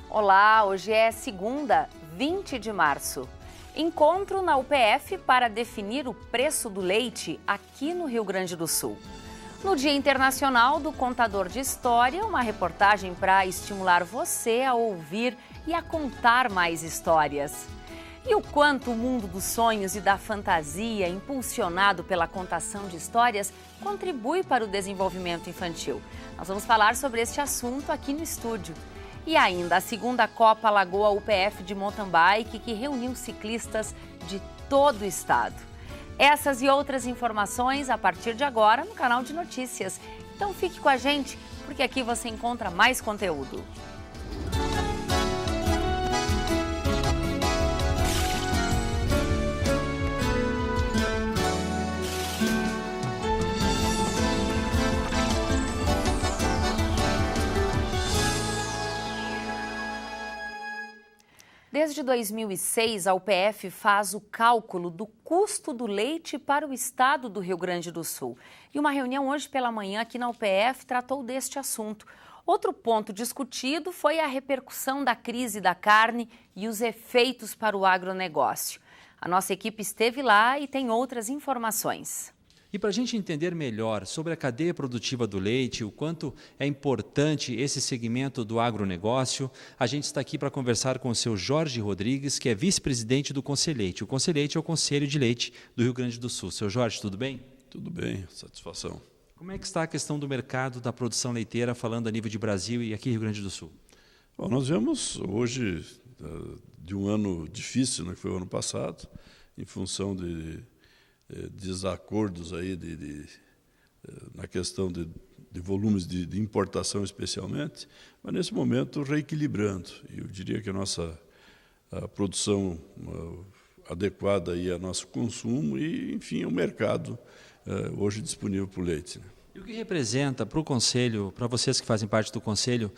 Olá, hoje é segunda, 20 de março. Encontro na UPF para definir o preço do leite aqui no Rio Grande do Sul. No Dia Internacional do Contador de História, uma reportagem para estimular você a ouvir e a contar mais histórias. E o quanto o mundo dos sonhos e da fantasia, impulsionado pela contação de histórias, contribui para o desenvolvimento infantil. Nós vamos falar sobre este assunto aqui no estúdio. E ainda a segunda Copa Lagoa UPF de Mountain Bike, que reuniu ciclistas de todo o estado. Essas e outras informações a partir de agora no canal de notícias. Então fique com a gente, porque aqui você encontra mais conteúdo. Desde 2006, a UPF faz o cálculo do custo do leite para o estado do Rio Grande do Sul. E uma reunião hoje pela manhã aqui na UPF tratou deste assunto. Outro ponto discutido foi a repercussão da crise da carne e os efeitos para o agronegócio. A nossa equipe esteve lá e tem outras informações. E para a gente entender melhor sobre a cadeia produtiva do leite, o quanto é importante esse segmento do agronegócio, a gente está aqui para conversar com o seu Jorge Rodrigues, que é vice-presidente do Conselheite. O Conselheite é o Conselho de Leite do Rio Grande do Sul. Seu Jorge, tudo bem? Tudo bem, satisfação. Como é que está a questão do mercado da produção leiteira, falando a nível de Brasil e aqui Rio Grande do Sul? Bom, nós vemos hoje de um ano difícil, né, que foi o ano passado, em função de desacordos aí na questão de volumes de importação especialmente, mas nesse momento reequilibrando. E eu diria que a produção adequada aí ao nosso consumo e, enfim, o mercado hoje disponível para o leite. Né? E o que representa para o Conselho, para vocês que fazem parte do Conselho,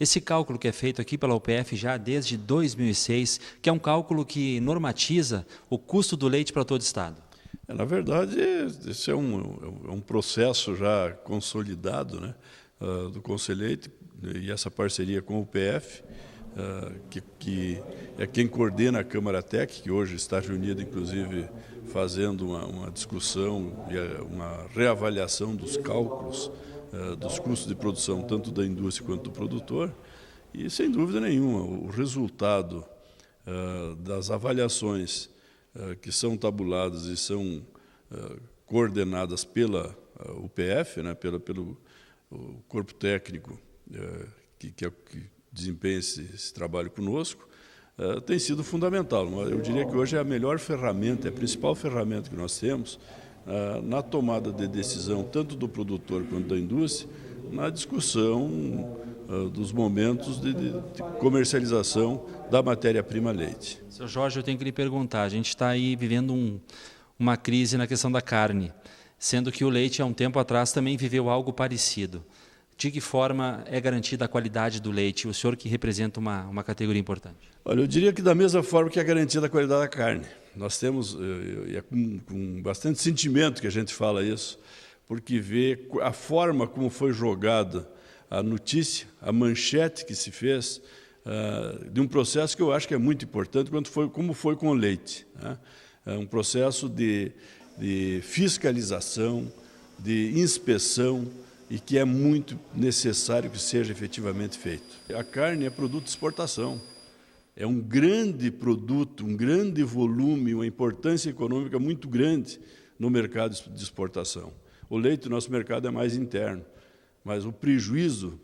esse cálculo que é feito aqui pela UPF já desde 2006, que é um cálculo que normatiza o custo do leite para todo o estado? Na verdade, esse é um processo já consolidado, né, do Conselheite e essa parceria com o UPF, que é quem coordena a Câmara Tec, que hoje está reunida, inclusive, fazendo uma discussão e uma reavaliação dos cálculos dos custos de produção, tanto da indústria quanto do produtor. E, sem dúvida nenhuma, o resultado das avaliações que são tabuladas e são coordenadas pela UPF, né, pelo corpo técnico que desempenha esse trabalho conosco, tem sido fundamental. Eu diria que hoje é a melhor ferramenta, é a principal ferramenta que nós temos na tomada de decisão, tanto do produtor quanto da indústria, na discussão dos momentos de comercialização da matéria-prima leite. Seu Jorge, eu tenho que lhe perguntar, a gente está aí vivendo uma crise na questão da carne, sendo que o leite, há um tempo atrás, também viveu algo parecido. De que forma é garantida a qualidade do leite? O senhor que representa uma categoria importante. Olha, eu diria que da mesma forma que é garantida a qualidade da carne. Nós temos, e é com bastante sentimento que a gente fala isso, porque vê a forma como foi jogada a notícia, a manchete que se fez, de um processo que eu acho que é muito importante, como foi com o leite. Né? É um processo de fiscalização, de inspeção, e que é muito necessário que seja efetivamente feito. A carne é produto de exportação, é um grande produto, um grande volume, uma importância econômica muito grande no mercado de exportação. O leite, nosso mercado é mais interno, mas o prejuízo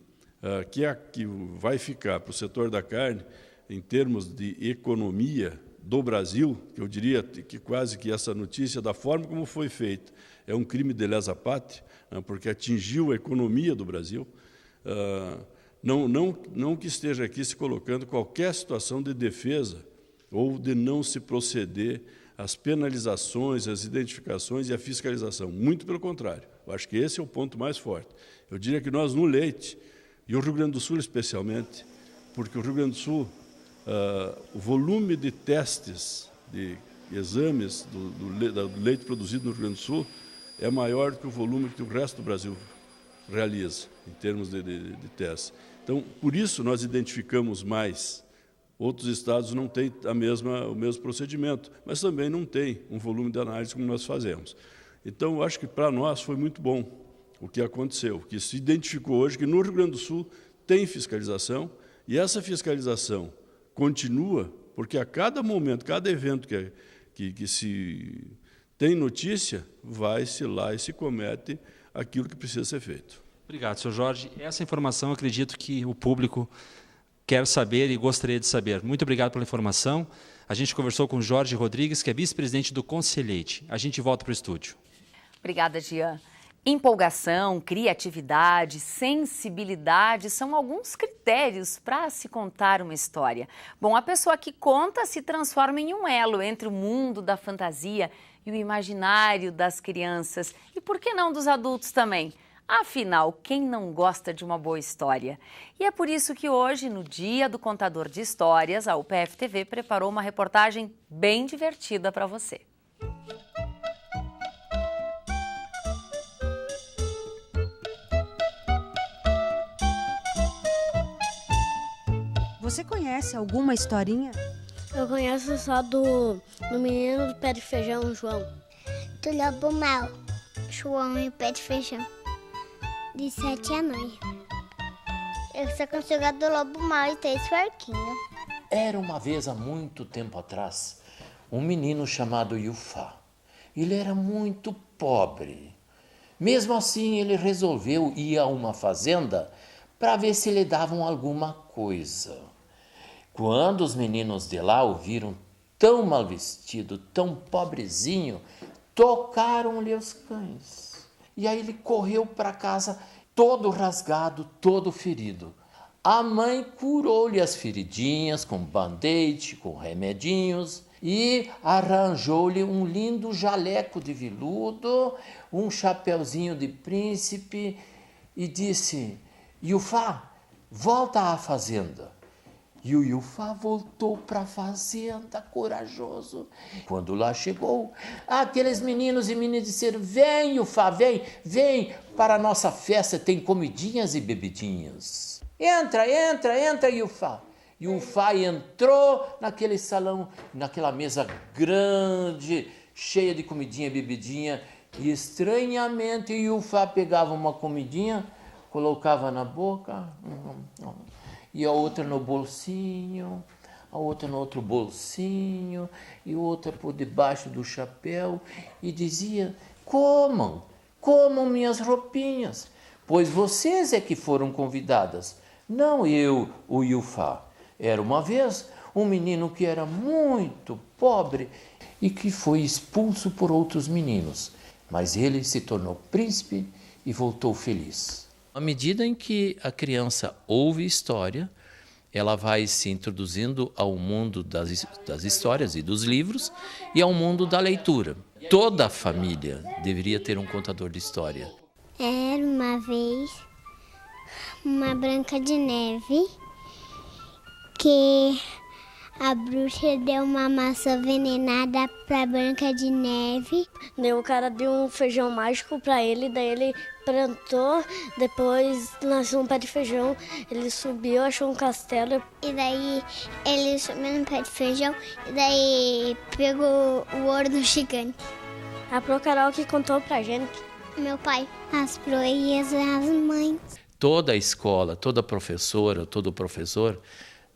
que vai ficar para o setor da carne, em termos de economia do Brasil, que eu diria que quase que essa notícia, da forma como foi feita, é um crime de lesa pátria, porque atingiu a economia do Brasil, não que esteja aqui se colocando qualquer situação de defesa ou de não se proceder às penalizações, às identificações e à fiscalização. Muito pelo contrário. Eu acho que esse é o ponto mais forte. Eu diria que nós, no leite, e o Rio Grande do Sul especialmente, porque o Rio Grande do Sul, o volume de testes, de exames do leite produzido no Rio Grande do Sul é maior do que o volume que o resto do Brasil realiza, em termos de testes. Então, por isso nós identificamos mais. Outros estados não têm o mesmo procedimento, mas também não têm um volume de análise como nós fazemos. Então, eu acho que para nós foi muito bom o que aconteceu, que se identificou hoje que no Rio Grande do Sul tem fiscalização, e essa fiscalização continua, porque a cada momento, cada evento que se tem notícia, vai-se lá e se comete aquilo que precisa ser feito. Obrigado, senhor Jorge. Essa informação, acredito que o público quer saber e gostaria de saber. Muito obrigado pela informação. A gente conversou com o Jorge Rodrigues, que é vice-presidente do Conselheite. A gente volta para o estúdio. Obrigada, Jean. Empolgação, criatividade, sensibilidade são alguns critérios para se contar uma história. Bom, a pessoa que conta se transforma em um elo entre o mundo da fantasia e o imaginário das crianças. E por que não dos adultos também? Afinal, quem não gosta de uma boa história? E é por isso que hoje, no Dia do Contador de Histórias, a UPF TV preparou uma reportagem bem divertida para você. Você conhece alguma historinha? Eu conheço só do menino do pé de feijão, João. Do lobo mau, João e o pé de feijão. De 7 anões. Eu só consigo a do lobo mau e 3 porquinhos. Era uma vez, há muito tempo atrás, um menino chamado Yufá. Ele era muito pobre. Mesmo assim, ele resolveu ir a uma fazenda para ver se lhe davam alguma coisa. Quando os meninos de lá o viram tão mal vestido, tão pobrezinho, tocaram-lhe os cães. E aí ele correu para casa todo rasgado, todo ferido. A mãe curou-lhe as feridinhas com band-aid, com remedinhos e arranjou-lhe um lindo jaleco de veludo, um chapeuzinho de príncipe e disse: Yufá, volta à fazenda. E o Yufá voltou para a fazenda, corajoso. Quando lá chegou, aqueles meninos e meninas disseram: vem, Yufá, vem para a nossa festa, tem comidinhas e bebidinhas. Entra, Yufá. Yufá entrou naquele salão, naquela mesa grande, cheia de comidinha e bebidinha, e estranhamente Yufá pegava uma comidinha, colocava na boca, e a outra no bolsinho, a outra no outro bolsinho, e outra por debaixo do chapéu, e dizia: comam minhas roupinhas, pois vocês é que foram convidadas, não eu, o Yufá. Era uma vez um menino que era muito pobre e que foi expulso por outros meninos, mas ele se tornou príncipe e voltou feliz. À medida em que a criança ouve história, ela vai se introduzindo ao mundo das histórias e dos livros e ao mundo da leitura. Toda a família deveria ter um contador de história. Era uma vez uma Branca de Neve que a bruxa deu uma maçã envenenada pra Branca de Neve. Daí o cara deu um feijão mágico pra ele, daí ele plantou, depois nasceu um pé de feijão, ele subiu, achou um castelo. E daí ele subiu no pé de feijão e daí pegou o ouro do gigante. A Pro Carol que contou pra gente. Meu pai, as proias e as mães. Toda a escola, toda professora, todo professor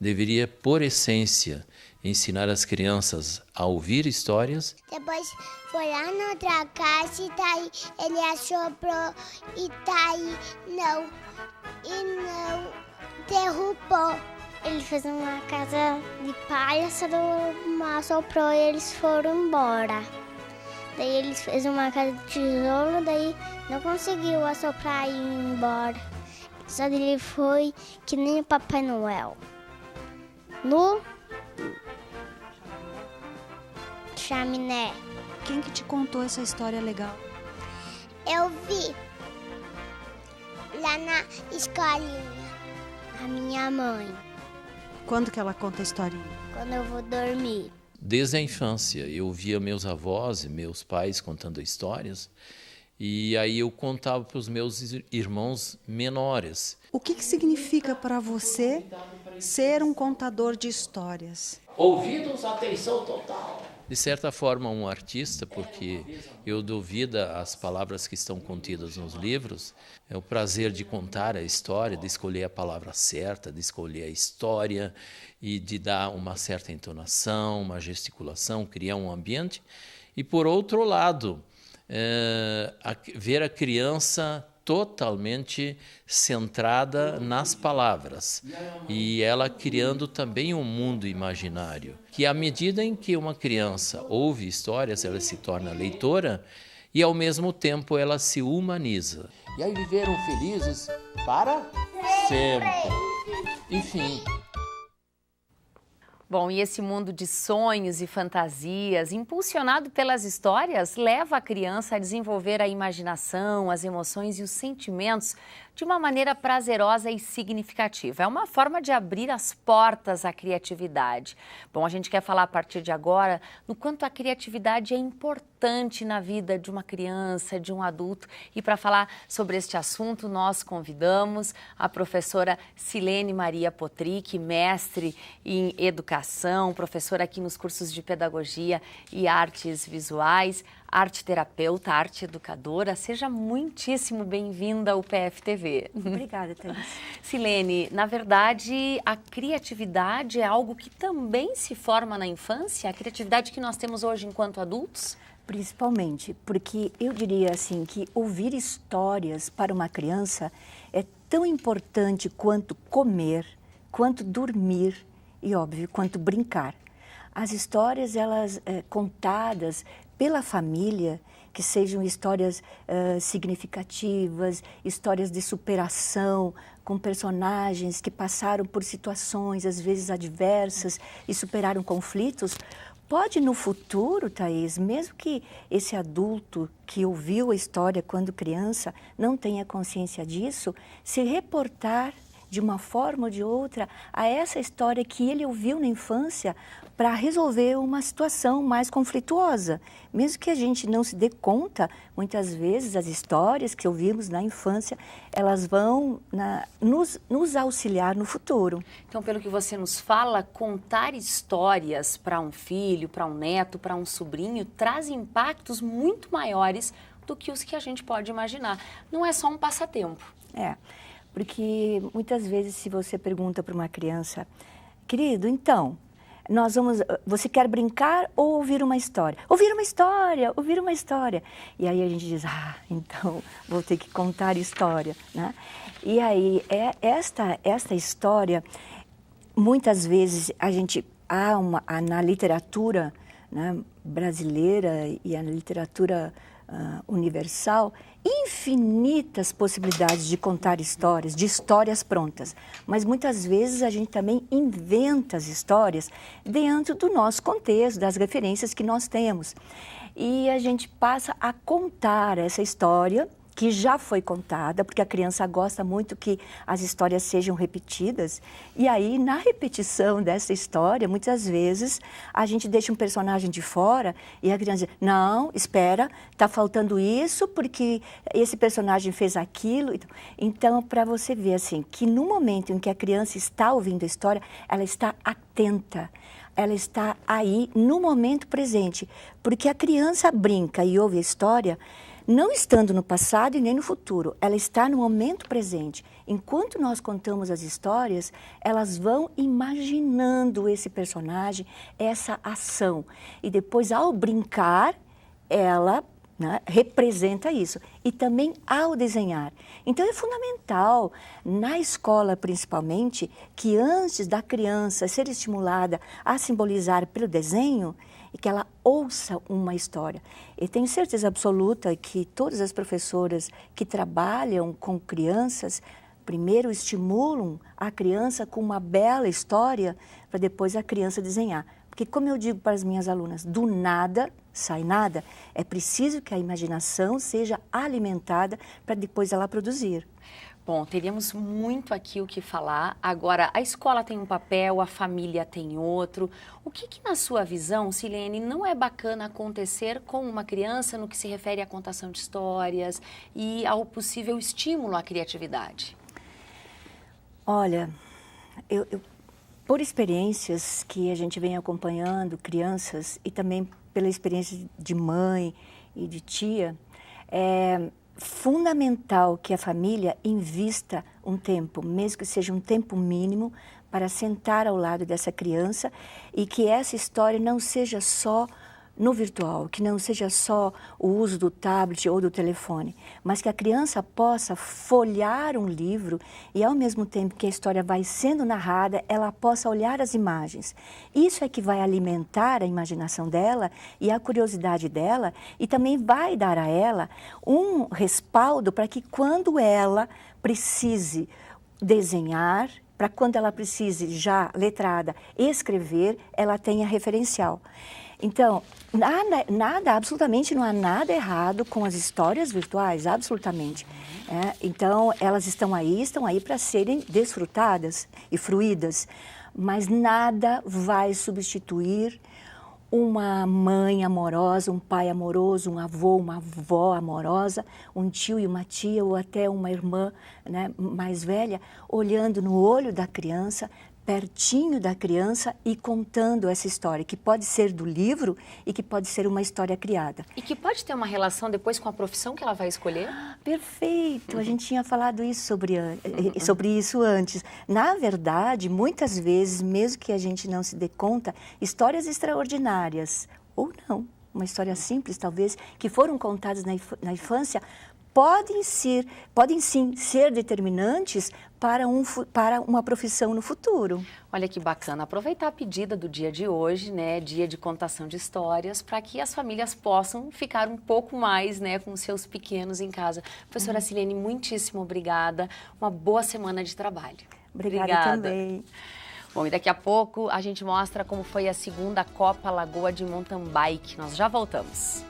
deveria, por essência, ensinar as crianças a ouvir histórias. Depois foi lá na outra casa e daí ele assoprou e daí não derrubou. Ele fez uma casa de palha, assoprou e eles foram embora. Daí eles fez uma casa de tijolo, daí não conseguiu assoprar e ir embora. Só ele foi que nem o Papai Noel. No chaminé. Quem que te contou essa história legal? Eu vi lá na escolinha a minha mãe. Quando que ela conta a historinha? Quando eu vou dormir. Desde a infância, eu via meus avós e meus pais contando histórias E aí eu contava para os meus irmãos menores. O que significa para você ser um contador de histórias? Ouvidos, atenção total. De certa forma, um artista, porque eu dou vida às palavras que estão contidas nos livros, é o prazer de contar a história, de escolher a palavra certa, de escolher a história e de dar uma certa entonação, uma gesticulação, criar um ambiente. E, por outro lado, ver a criança totalmente centrada nas palavras e ela criando também um mundo imaginário, que à medida em que uma criança ouve histórias, ela se torna leitora e ao mesmo tempo ela se humaniza. E aí viveram felizes para sempre. Enfim. Bom, e esse mundo de sonhos e fantasias, impulsionado pelas histórias, leva a criança a desenvolver a imaginação, as emoções e os sentimentos de uma maneira prazerosa e significativa. É uma forma de abrir as portas à criatividade. Bom, a gente quer falar a partir de agora no quanto a criatividade é importante na vida de uma criança, de um adulto. E para falar sobre este assunto, nós convidamos a professora Silene Maria Potrick, mestre em educação, professora aqui nos cursos de pedagogia e artes visuais, arte terapeuta, arte educadora. Seja muitíssimo bem-vinda ao PFTV. Obrigada, Thaís. Silene, na verdade, a criatividade é algo que também se forma na infância? A criatividade que nós temos hoje enquanto adultos? Principalmente, porque eu diria assim que ouvir histórias para uma criança é tão importante quanto comer, quanto dormir e, óbvio, quanto brincar. As histórias, elas contadas pela família, que sejam histórias significativas, histórias de superação, com personagens que passaram por situações, às vezes adversas, e superaram conflitos, pode no futuro, Thaís, mesmo que esse adulto que ouviu a história quando criança não tenha consciência disso, se reportar de uma forma ou de outra a essa história que ele ouviu na infância para resolver uma situação mais conflituosa. Mesmo que a gente não se dê conta, muitas vezes as histórias que ouvimos na infância, elas vão nos auxiliar no futuro. Então, pelo que você nos fala, contar histórias para um filho, para um neto, para um sobrinho, traz impactos muito maiores do que os que a gente pode imaginar. Não é só um passatempo. Porque muitas vezes se você pergunta para uma criança, querido, então, você quer brincar ou ouvir uma história? Ouvir uma história, ouvir uma história. E aí a gente diz, então vou ter que contar história, né? E aí, esta história, muitas vezes na literatura, né, brasileira e a literatura universal, infinitas possibilidades de contar histórias, de histórias prontas. Mas muitas vezes a gente também inventa as histórias dentro do nosso contexto, das referências que nós temos. E a gente passa a contar essa história que já foi contada, porque a criança gosta muito que as histórias sejam repetidas. E aí, na repetição dessa história, muitas vezes, a gente deixa um personagem de fora e a criança diz, não, espera, está faltando isso porque esse personagem fez aquilo. Então, para você ver assim, que no momento em que a criança está ouvindo a história, ela está atenta. Ela está aí no momento presente, porque a criança brinca e ouve a história não estando no passado e nem no futuro, ela está no momento presente. Enquanto nós contamos as histórias, elas vão imaginando esse personagem, essa ação. E depois, ao brincar, ela representa isso. E também ao desenhar. Então, é fundamental, na escola principalmente, que antes da criança ser estimulada a simbolizar pelo desenho, e que ela ouça uma história. E tenho certeza absoluta que todas as professoras que trabalham com crianças, primeiro estimulam a criança com uma bela história, para depois a criança desenhar. Porque, como eu digo para as minhas alunas, do nada sai nada. É preciso que a imaginação seja alimentada para depois ela produzir. Bom, teríamos muito aqui o que falar. Agora, a escola tem um papel, a família tem outro. O que na sua visão, Silene, não é bacana acontecer com uma criança no que se refere à contação de histórias e ao possível estímulo à criatividade? Olha, por experiências que a gente vem acompanhando, crianças, e também pela experiência de mãe e de tia, é fundamental que a família invista um tempo, mesmo que seja um tempo mínimo, para sentar ao lado dessa criança e que essa história não seja só no virtual, que não seja só o uso do tablet ou do telefone, mas que a criança possa folhear um livro e, ao mesmo tempo que a história vai sendo narrada, ela possa olhar as imagens. Isso é que vai alimentar a imaginação dela e a curiosidade dela e também vai dar a ela um respaldo para que, quando ela precise desenhar, para quando ela precise, já letrada, escrever, ela tenha referencial. Então, absolutamente não há nada errado com as histórias virtuais, absolutamente. Então, elas estão aí para serem desfrutadas e fruídas, mas nada vai substituir uma mãe amorosa, um pai amoroso, um avô, uma avó amorosa, um tio e uma tia ou até uma irmã, né, mais velha, olhando no olho da criança, pertinho da criança e contando essa história, que pode ser do livro e que pode ser uma história criada. E que pode ter uma relação depois com a profissão que ela vai escolher? Perfeito! A gente tinha falado isso sobre isso antes. Na verdade, muitas vezes, mesmo que a gente não se dê conta, histórias extraordinárias, ou não, uma história simples talvez, que foram contadas na infância, podem sim ser determinantes para uma profissão no futuro. Olha que bacana, aproveitar a pedida do dia de hoje, né, dia de contação de histórias, para que as famílias possam ficar um pouco mais, né, com seus pequenos em casa. Professora Silene, muitíssimo obrigada, uma boa semana de trabalho. Obrigada também. Bom, e daqui a pouco a gente mostra como foi a segunda Copa Lagoa de Mountain Bike. Nós já voltamos.